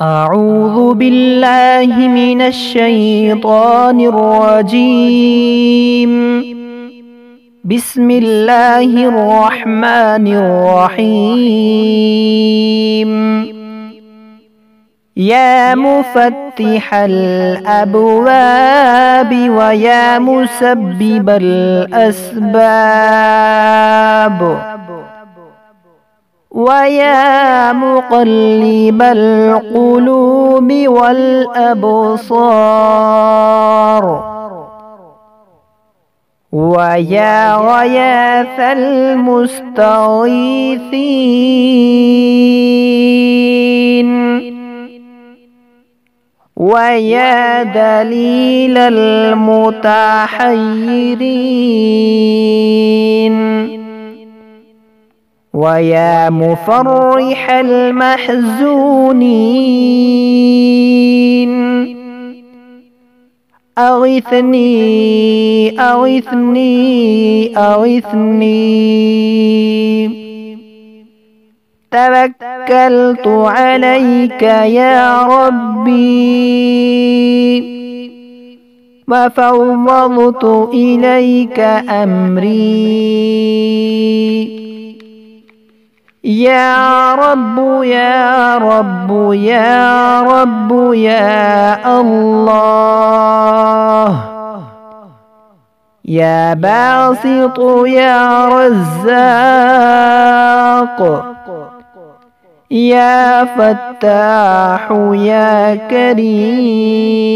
أعوذ بالله من الشيطان الرجيم. بسم الله الرحمن الرحيم. يا مفتح الأبواب ويا مسبب الأسباب ويا مقلب القلوب والأبصار ويا غياث المستغيثين ويا دليل المتحيرين ويا مفرح المحزونين أغثني أغثني أغثني. توكلت عليك يا ربي وفوضت إليك أمري. يا رب يا رب يا رب يا الله يا باسط يا رزاق يا فتاح يا كريم.